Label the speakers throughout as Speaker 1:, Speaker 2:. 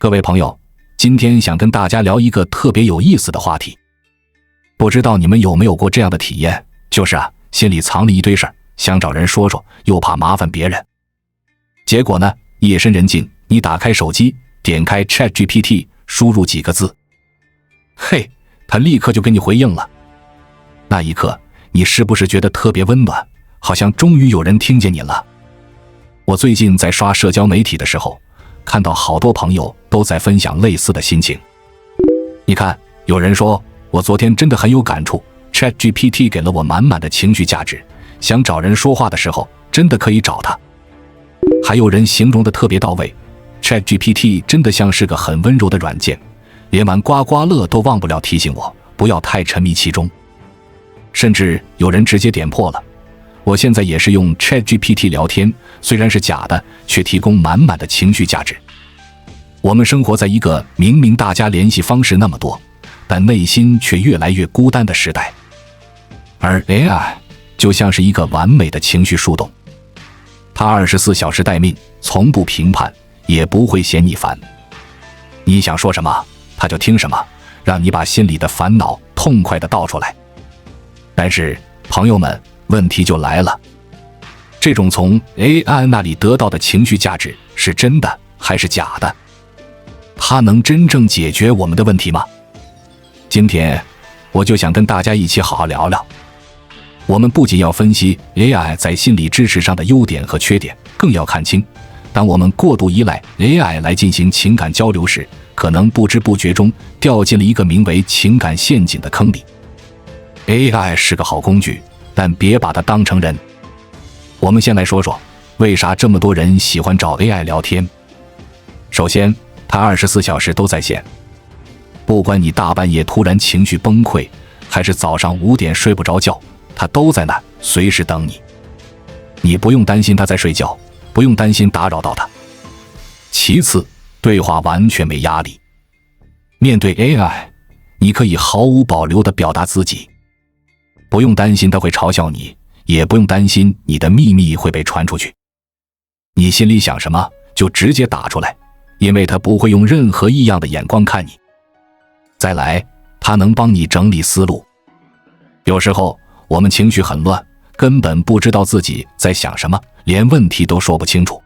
Speaker 1: 各位朋友，今天想跟大家聊一个特别有意思的话题。不知道你们有没有过这样的体验，就是心里藏了一堆事儿，想找人说说，又怕麻烦别人。结果呢，夜深人静，你打开手机，点开 ChatGPT， 输入几个字，嘿，它立刻就给你回应了。那一刻，你是不是觉得特别温暖，好像终于有人听见你了？我最近在刷社交媒体的时候，看到好多朋友都在分享类似的心情。你看，有人说，我昨天真的很有感触， ChatGPT 给了我满满的情绪价值，想找人说话的时候，真的可以找他。还有人形容的特别到位， ChatGPT 真的像是个很温柔的软件，连玩刮刮乐都忘不了提醒我不要太沉迷其中。甚至有人直接点破了，我现在也是用 ChatGPT 聊天，虽然是假的，却提供满满的情绪价值。我们生活在一个明明大家联系方式那么多，但内心却越来越孤单的时代。而 AI 就像是一个完美的情绪树洞，它24小时待命，从不评判，也不会嫌你烦。你想说什么，它就听什么，让你把心里的烦恼痛快地倒出来。但是，朋友们，问题就来了，这种从 AI 那里得到的情绪价值是真的还是假的？它能真正解决我们的问题吗？今天我就想跟大家一起好好聊聊。我们不仅要分析 AI 在心理支持上的优点和缺点，更要看清，当我们过度依赖 AI 来进行情感交流时，可能不知不觉中掉进了一个名为情感陷阱的坑里。AI 是个好工具，但别把它当成人。我们先来说说，为啥这么多人喜欢找 AI 聊天。首先，它24小时都在线，不管你大半夜突然情绪崩溃，还是早上5点睡不着觉，它都在那，随时等你。你不用担心它在睡觉，不用担心打扰到它。其次，对话完全没压力。面对 AI， 你可以毫无保留地表达自己，不用担心它会嘲笑你，也不用担心你的秘密会被传出去。你心里想什么，就直接打出来，因为它不会用任何异样的眼光看你。再来，它能帮你整理思路。有时候，我们情绪很乱，根本不知道自己在想什么，连问题都说不清楚。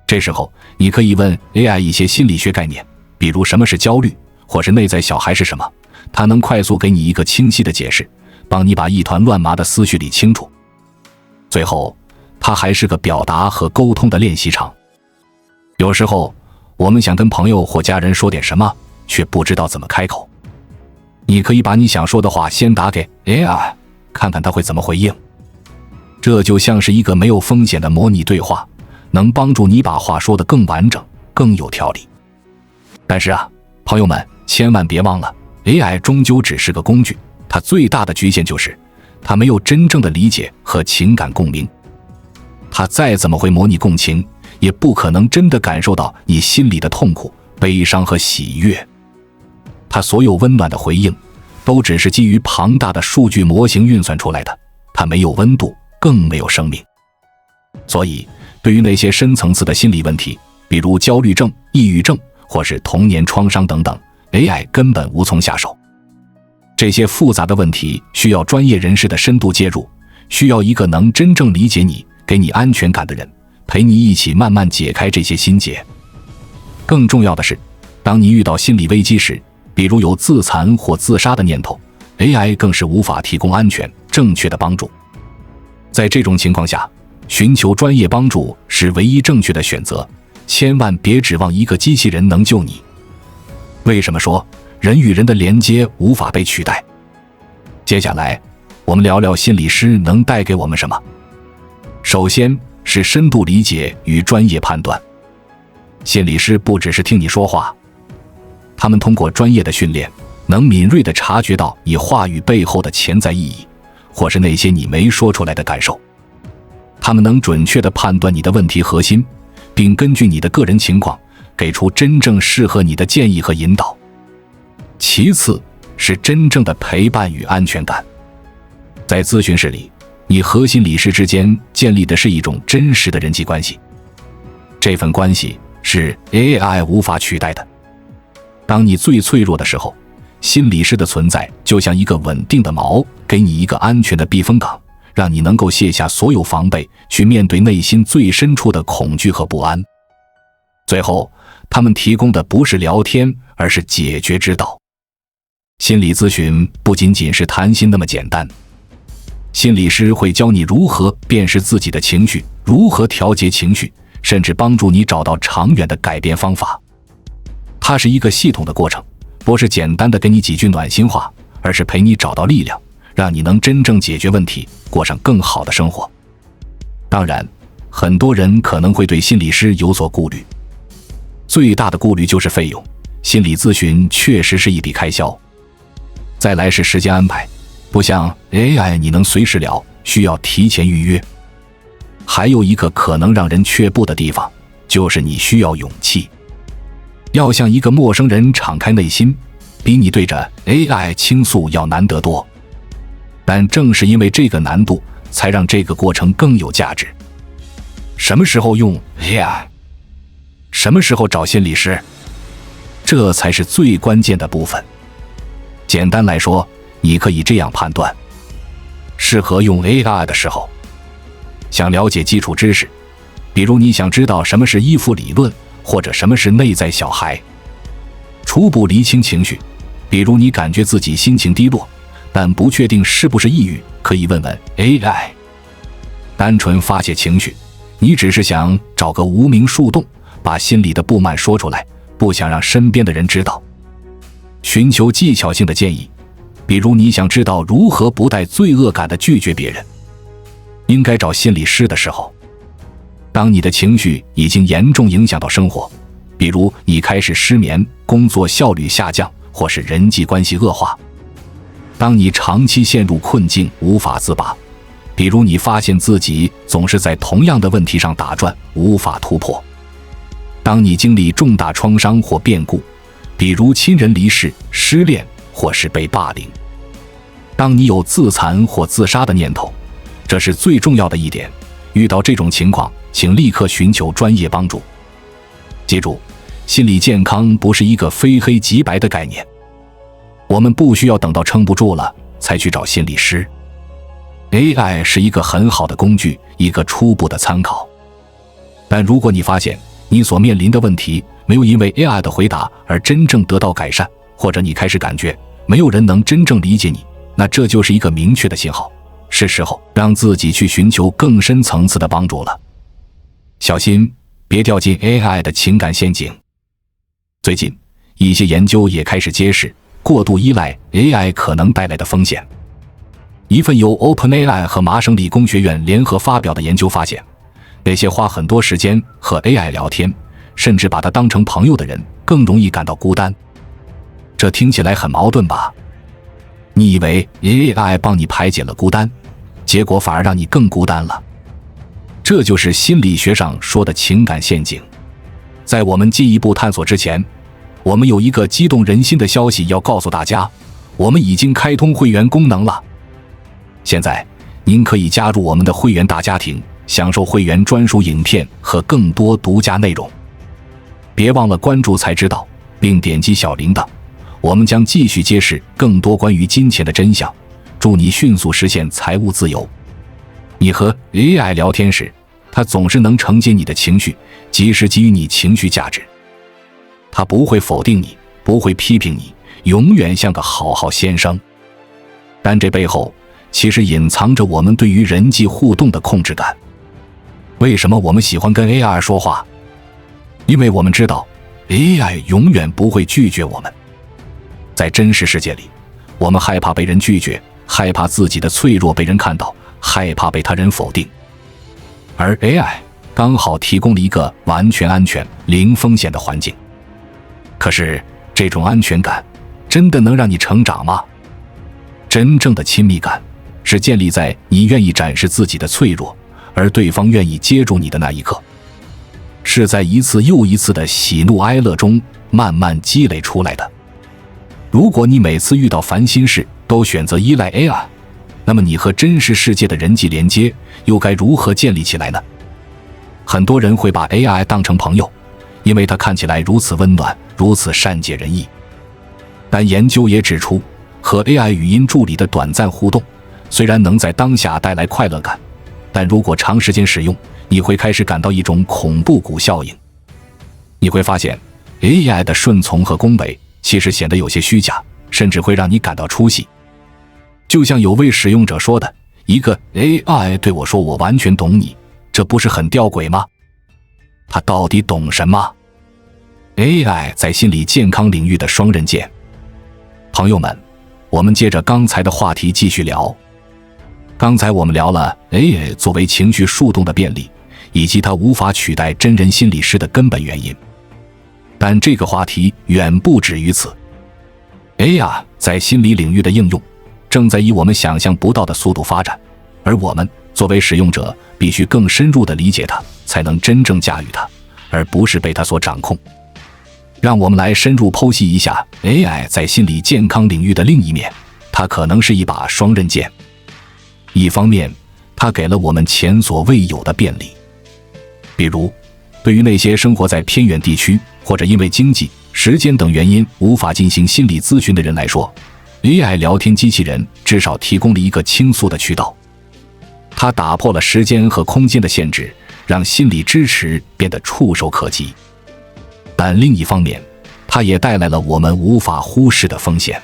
Speaker 1: 这时候，你可以问 AI 一些心理学概念，比如什么是焦虑，或是内在小孩是什么，它能快速给你一个清晰的解释，帮你把一团乱麻的思绪理清楚。最后，它还是个表达和沟通的练习场。有时候，我们想跟朋友或家人说点什么，却不知道怎么开口。你可以把你想说的话先打给 AI， 看看他会怎么回应。这就像是一个没有风险的模拟对话，能帮助你把话说得更完整、更有条理。但是朋友们，千万别忘了， AI 终究只是个工具，它最大的局限就是它没有真正的理解和情感共鸣。它再怎么会模拟共情，也不可能真的感受到你心里的痛苦、悲伤和喜悦。它所有温暖的回应，都只是基于庞大的数据模型运算出来的，它没有温度，更没有生命。所以，对于那些深层次的心理问题，比如焦虑症、抑郁症，或是童年创伤等等， AI 根本无从下手。这些复杂的问题需要专业人士的深度介入，需要一个能真正理解你、给你安全感的人，陪你一起慢慢解开这些心结。更重要的是，当你遇到心理危机时，比如有自残或自杀的念头， AI 更是无法提供安全、正确的帮助。在这种情况下，寻求专业帮助是唯一正确的选择，千万别指望一个机器人能救你。为什么说人与人的连接无法被取代？接下来，我们聊聊心理师能带给我们什么。首先是深度理解与专业判断。心理师不只是听你说话，他们通过专业的训练，能敏锐地察觉到你话语背后的潜在意义，或是那些你没说出来的感受。他们能准确地判断你的问题核心，并根据你的个人情况，给出真正适合你的建议和引导。其次是真正的陪伴与安全感。在咨询室里，你和心理师之间建立的是一种真实的人际关系，这份关系是 AI 无法取代的。当你最脆弱的时候，心理师的存在就像一个稳定的锚，给你一个安全的避风港，让你能够卸下所有防备，去面对内心最深处的恐惧和不安。最后，他们提供的不是聊天，而是解决之道。心理咨询不仅仅是谈心那么简单，心理师会教你如何辨识自己的情绪，如何调节情绪，甚至帮助你找到长远的改变方法。它是一个系统的过程，不是简单的给你几句暖心话，而是陪你找到力量，让你能真正解决问题，过上更好的生活。当然，很多人可能会对心理师有所顾虑，最大的顾虑就是费用。心理咨询确实是一笔开销。再来是时间安排，不像 AI 你能随时聊，需要提前预约。还有一个可能让人却步的地方，就是你需要勇气。要向一个陌生人敞开内心，比你对着 AI 倾诉要难得多。但正是因为这个难度，才让这个过程更有价值。什么时候用 AI？ 什么时候找心理师？这才是最关键的部分。简单来说，你可以这样判断：适合用 AI 的时候，想了解基础知识，比如你想知道什么是依附理论，或者什么是内在小孩；初步厘清情绪，比如你感觉自己心情低落，但不确定是不是抑郁，可以问问 AI。单纯发泄情绪，你只是想找个无名树洞，把心里的不满说出来，不想让身边的人知道。寻求技巧性的建议，比如你想知道如何不带罪恶感地拒绝别人。应该找心理师的时候，当你的情绪已经严重影响到生活，比如你开始失眠，工作效率下降，或是人际关系恶化；当你长期陷入困境无法自拔，比如你发现自己总是在同样的问题上打转，无法突破；当你经历重大创伤或变故，比如亲人离世、失恋或是被霸凌；当你有自残或自杀的念头，这是最重要的一点。遇到这种情况，请立刻寻求专业帮助。记住，心理健康不是一个非黑即白的概念，我们不需要等到撑不住了才去找心理师。AI 是一个很好的工具，一个初步的参考。但如果你发现你所面临的问题没有因为 AI 的回答而真正得到改善，或者你开始感觉没有人能真正理解你，那这就是一个明确的信号，是时候让自己去寻求更深层次的帮助了。小心别掉进 AI 的情感陷阱。最近一些研究也开始揭示过度依赖 AI 可能带来的风险。一份由 OpenAI 和麻省理工学院联合发表的研究发现，那些花很多时间和 AI 聊天，甚至把它当成朋友的人，更容易感到孤单。这听起来很矛盾吧？你以为 AI 帮你排解了孤单，结果反而让你更孤单了。这就是心理学上说的情感陷阱。在我们进一步探索之前，我们有一个激动人心的消息要告诉大家，我们已经开通会员功能了。现在您可以加入我们的会员大家庭，享受会员专属影片和更多独家内容。别忘了关注才知道，并点击小铃铛，我们将继续揭示更多关于金钱的真相，助你迅速实现财务自由。你和 AI 聊天时，它总是能承接你的情绪，及时给予你情绪价值。它不会否定你，不会批评你，永远像个好先生。但这背后其实隐藏着我们对于人际互动的控制感。为什么我们喜欢跟 AI 说话？因为我们知道 AI 永远不会拒绝我们。在真实世界里，我们害怕被人拒绝，害怕自己的脆弱被人看到，害怕被他人否定。而 AI 刚好提供了一个完全安全、零风险的环境。可是这种安全感真的能让你成长吗？真正的亲密感是建立在你愿意展示自己的脆弱，而对方愿意接住你的那一刻，是在一次又一次的喜怒哀乐中慢慢积累出来的。如果你每次遇到烦心事都选择依赖 AI， 那么你和真实世界的人际连接又该如何建立起来呢？很多人会把 AI 当成朋友，因为它看起来如此温暖，如此善解人意。但研究也指出，和 AI 语音助理的短暂互动，虽然能在当下带来快乐感，但如果长时间使用，你会开始感到一种恐怖谷效应。你会发现 AI 的顺从和恭维其实显得有些虚假，甚至会让你感到出戏。就像有位使用者说的，一个 AI 对我说我完全懂你，这不是很吊诡吗？他到底懂什么？ AI 在心理健康领域的双刃剑。朋友们，我们接着刚才的话题继续聊。刚才我们聊了 AI 作为情绪树洞的便利，以及它无法取代真人心理师的根本原因。但这个话题远不止于此。AI 在心理领域的应用正在以我们想象不到的速度发展，而我们作为使用者必须更深入地理解它，才能真正驾驭它，而不是被它所掌控。让我们来深入剖析一下 AI 在心理健康领域的另一面，它可能是一把双刃剑。一方面，它给了我们前所未有的便利，比如对于那些生活在偏远地区或者因为经济、时间等原因无法进行心理咨询的人来说， AI 聊天机器人至少提供了一个倾诉的渠道。它打破了时间和空间的限制，让心理支持变得触手可及。但另一方面，它也带来了我们无法忽视的风险。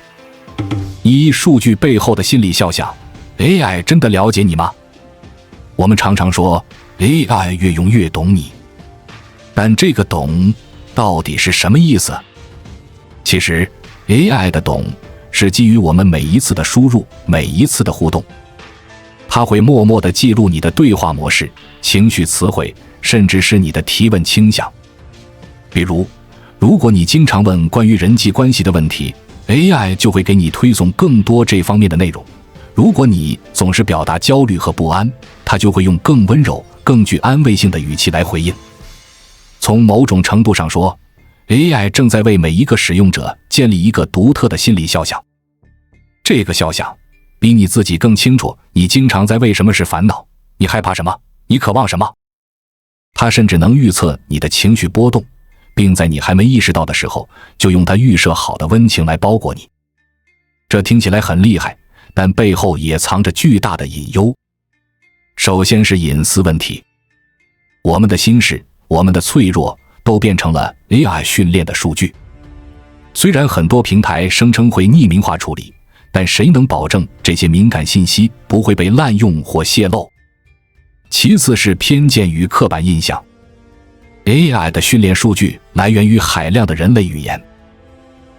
Speaker 1: 一、数据背后的心理肖像。 AI 真的了解你吗？我们常常说 AI 越用越懂你，但这个懂到底是什么意思？其实 AI 的懂是基于我们每一次的输入，每一次的互动。它会默默地记录你的对话模式、情绪词汇，甚至是你的提问倾向。比如，如果你经常问关于人际关系的问题， AI 就会给你推送更多这方面的内容。如果你总是表达焦虑和不安，它就会用更温柔、更具安慰性的语气来回应。从某种程度上说， AI 正在为每一个使用者建立一个独特的心理肖像。这个肖像比你自己更清楚你经常在为什么事烦恼，你害怕什么，你渴望什么。它甚至能预测你的情绪波动，并在你还没意识到的时候，就用它预设好的温情来包裹你。这听起来很厉害，但背后也藏着巨大的隐忧。首先是隐私问题，我们的心事、我们的脆弱都变成了 AI 训练的数据。虽然很多平台声称会匿名化处理，但谁能保证这些敏感信息不会被滥用或泄露？其次是偏见与刻板印象。AI 的训练数据来源于海量的人类语言，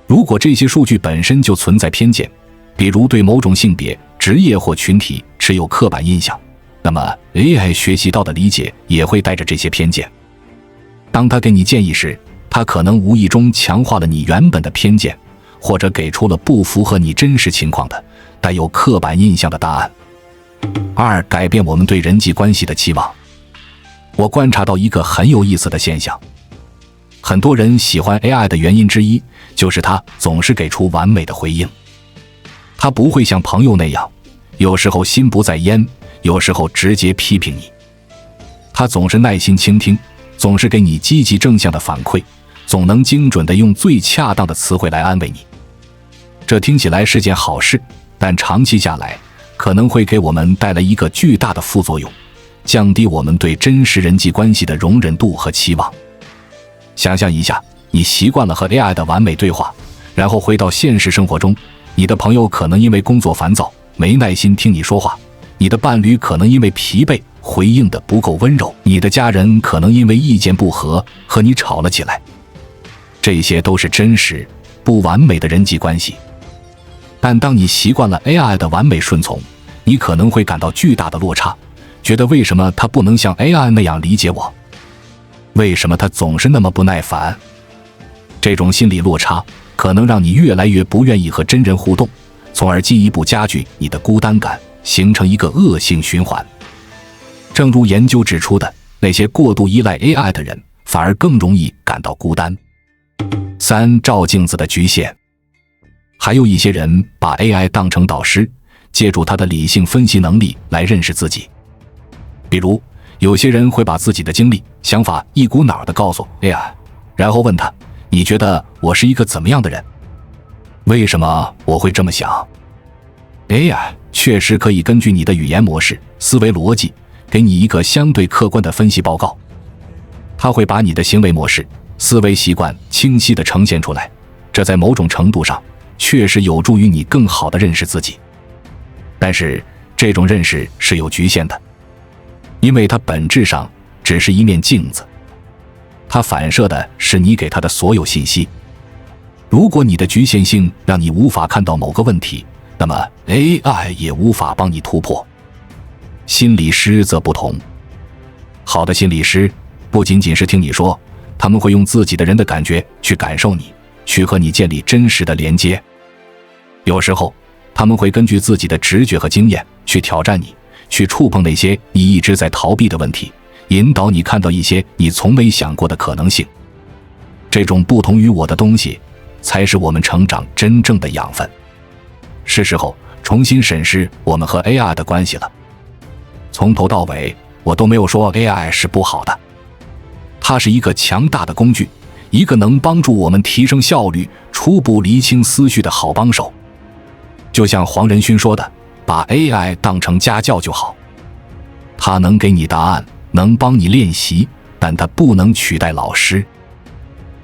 Speaker 1: 如果这些数据本身就存在偏见，比如对某种性别、职业或群体持有刻板印象，那么 AI 学习到的理解也会带着这些偏见。当它给你建议时，它可能无意中强化了你原本的偏见，或者给出了不符合你真实情况的、带有刻板印象的答案。二、改变我们对人际关系的期望。我观察到一个很有意思的现象，很多人喜欢 AI 的原因之一，就是它总是给出完美的回应。他不会像朋友那样，有时候心不在焉，有时候直接批评你。他总是耐心倾听，总是给你积极正向的反馈，总能精准地用最恰当的词汇来安慰你。这听起来是件好事，但长期下来，可能会给我们带来一个巨大的副作用，降低我们对真实人际关系的容忍度和期望。想象一下，你习惯了和 AI 的完美对话，然后回到现实生活中，你的朋友可能因为工作烦躁，没耐心听你说话；你的伴侣可能因为疲惫，回应得不够温柔；你的家人可能因为意见不合，和你吵了起来。这些都是真实、不完美的人际关系。但当你习惯了 AI 的完美顺从，你可能会感到巨大的落差，觉得为什么它不能像 AI 那样理解我？为什么它总是那么不耐烦？这种心理落差可能让你越来越不愿意和真人互动，从而进一步加剧你的孤单感，形成一个恶性循环。正如研究指出的，那些过度依赖 AI 的人反而更容易感到孤单。三、照镜子的局限。还有一些人把 AI 当成导师，借助他的理性分析能力来认识自己。比如，有些人会把自己的经历、想法一股脑地告诉 AI，然后问他：你觉得我是一个怎么样的人？为什么我会这么想？ AI 确实可以根据你的语言模式、思维逻辑，给你一个相对客观的分析报告。它会把你的行为模式、思维习惯清晰地呈现出来，这在某种程度上确实有助于你更好地认识自己。但是这种认识是有局限的，因为它本质上只是一面镜子，它反射的是你给它的所有信息。如果你的局限性让你无法看到某个问题，那么 AI 也无法帮你突破。心理师则不同，好的心理师不仅仅是听你说，他们会用自己的人的感觉去感受你，去和你建立真实的连接。有时候他们会根据自己的直觉和经验去挑战你，去触碰那些你一直在逃避的问题，引导你看到一些你从没想过的可能性。这种不同于我的东西才是我们成长真正的养分。是时候重新审视我们和 AI 的关系了。从头到尾我都没有说 AI 是不好的，它是一个强大的工具，一个能帮助我们提升效率、初步厘清思绪的好帮手。就像黄仁勋说的，把 AI 当成家教就好。它能给你答案，能帮你练习，但它不能取代老师。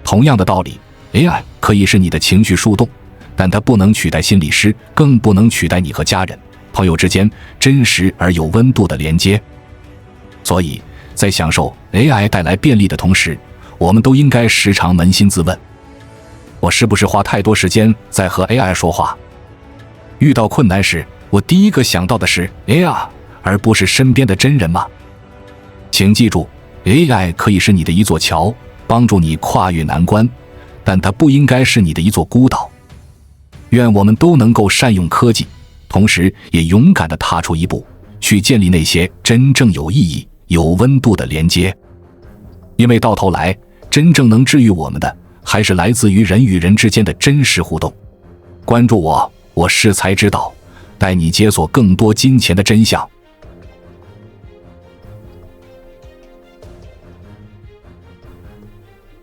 Speaker 1: 同样的道理， AI 可以是你的情绪树洞，但它不能取代心理师，更不能取代你和家人、朋友之间真实而有温度的连接。所以在享受 AI 带来便利的同时，我们都应该时常扪心自问，我是不是花太多时间在和 AI 说话？遇到困难时，我第一个想到的是 AI， 而不是身边的真人吗？请记住， AI 可以是你的一座桥，帮助你跨越难关，但它不应该是你的一座孤岛。愿我们都能够善用科技，同时也勇敢地踏出一步，去建立那些真正有意义、有温度的连接。因为到头来，真正能治愈我们的，还是来自于人与人之间的真实互动。关注我，我是才知道，带你解锁更多金钱的真相。